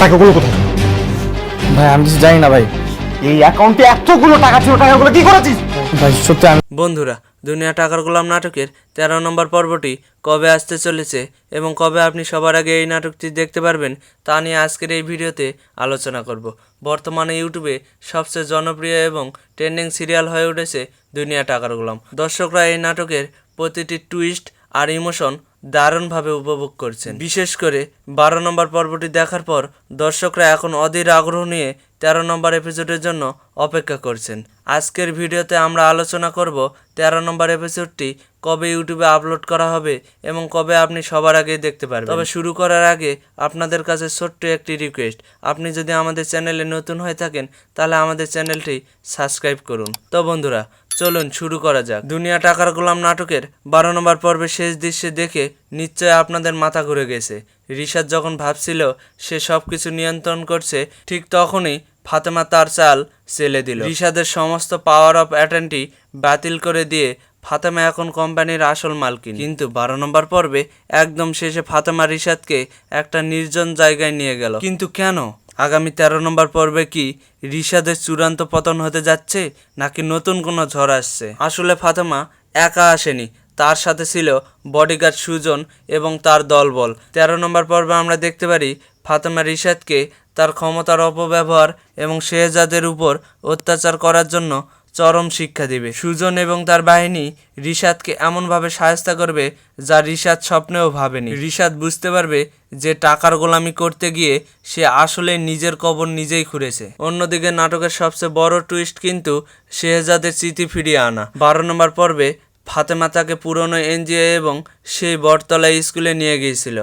টাকাগুলো কোথায়? ভাই আমি কিছু জানি না ভাই। এই অ্যাকাউন্টে এতগুলো টাকা ছিল, টাকাগুলো কি করেছিস? ভাই সত্যি আমি বন্ধুরা, দুনিয়া টাকার গোলাম নাটকের 13 নম্বর পর্বটি কবে আসতে চলেছে এবং কবে আপনি সবার আগে এই নাটকটি দেখতে পারবেন তা নিয়ে আজকের এই ভিডিওতে আলোচনা করব। বর্তমানে ইউটিউবে সবচেয়ে জনপ্রিয় এবং ট্রেন্ডিং সিরিয়াল হয়ে উঠেছে দুনিয়া টাকার গোলাম। দর্শকরা এই নাটকের প্রতিটি টুইস্ট আর ইমোশন দারুণভাবে উপভোগ করছেন। বিশেষ করে 12 নম্বর পর্বটি দেখার পর দর্শকরা এখন অধীর আগ্রহ নিয়ে 13 নম্বর এপিসোডের জন্য অপেক্ষা করছেন। আজকের ভিডিওতে আমরা আলোচনা করব 13 নম্বর এপিসোডটি কবে ইউটিউবে আপলোড করা হবে এবং কবে আপনি সবার আগে দেখতে পারবেন। তবে শুরু করার আগে আপনাদের কাছে ছোট্ট একটি রিকোয়েস্ট, আপনি যদি আমাদের চ্যানেলে নতুন হয়ে থাকেন তাহলে আমাদের চ্যানেলটি সাবস্ক্রাইব করুন। তো বন্ধুরা চলুন শুরু করা যাক। দুনিয়া টাকার গোলাম নাটকের 12 নম্বর পর্বের শেষ দৃশ্যে দেখে নিশ্চয় আপনাদের মাথা ঘুরে গেছে। রিশাদ যখন ভাবছিল সে সব কিছু নিয়ন্ত্রণ করছে, ঠিক তখনই ফাতেমা তার চাল চেলে দিল। রিশাদের সমস্ত পাওয়ার অফ অ্যাটেন্টি বাতিল করে দিয়ে ফাতেমা এখন কোম্পানির আসল মালকিন। কিন্তু 12 নম্বর পর্বে একদম শেষে ফাতেমা রিশাদকে একটা নির্জন জায়গায় নিয়ে গেল। কিন্তু কেন? আগামী 13 নম্বর পর্বে কি রিশাদের চূড়ান্ত পতন হতে যাচ্ছে নাকি নতুন কোনো ঝড় আসছে? আসলে ফাতেমা একা আসেনি, তার সাথে ছিল বডিগার্ড সুজন এবং তার দলবল। 13 নম্বর পর্বে আমরা দেখতে পারি ফাতেমা রিশাদকে তার ক্ষমতার অপব্যবহার এবং শেহজাদের উপর অত্যাচার করার জন্য চরম শিক্ষা দিবে। সুজন এবং তার বাহিনী রিশাদকে এমনভাবে সাহায্য করবে যা রিশাদ স্বপ্নেও ভাবেনি। রিশাদ বুঝতে পারবে যে টাকার গোলামি করতে গিয়ে সে আসলে নিজের কবর নিজেই খুঁড়েছে। অন্যদিকে নাটকের সবচেয়ে বড় টুইস্ট কিন্তু শেহজাদের স্মৃতি ফিরিয়ে আনা। 12 নম্বর পর্বে ফাতেমা তাকে পুরনো এনজিও এবং সেই বটতলা স্কুলে নিয়ে গিয়েছিল,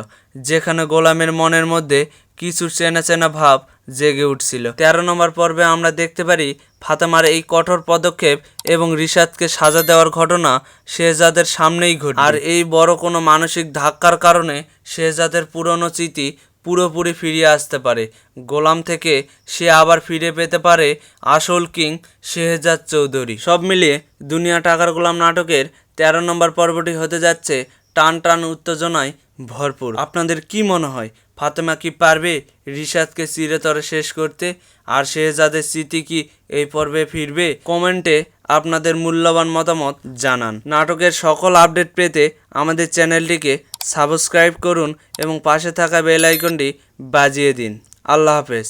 যেখানে গোলামের মনের মধ্যে কিছু চেনা চেনা ভাব জেগে উঠছিল। 13 নম্বর পর্বে আমরা দেখতে পারি ফাতেমার এই কঠোর পদক্ষেপ এবং রিশাদকে সাজা দেওয়ার ঘটনা শেহজাদের সামনেই ঘটে। আর এই বড় কোনো মানসিক ধাক্কার কারণে শেহজাদের পুরনো স্মৃতি পুরোপুরি ফিরিয়ে আসতে পারে। গোলাম থেকে সে আবার ফিরে পেতে পারে আসল কিং শেহজাদ চৌধুরী। সব মিলিয়ে দুনিয়া টাকার গোলাম নাটকের 13 নম্বর পর্বটি হতে যাচ্ছে টান টান উত্তেজনায় ভরপুর। আপনাদের কি মনে হয়, ফাতেমা কি পারবে রিশাদকে চিরতরে শেষ করতে? আর শেহজাদের স্মৃতি কি এই পর্বে ফিরবে? কমেন্টে আপনাদের মূল্যবান মতামত জানান। নাটকের সকল আপডেট পেতে আমাদের চ্যানেলটিকে সাবস্ক্রাইব করুন এবং পাশে থাকা বেল আইকনটি বাজিয়ে দিন। আল্লাহ হাফেজ।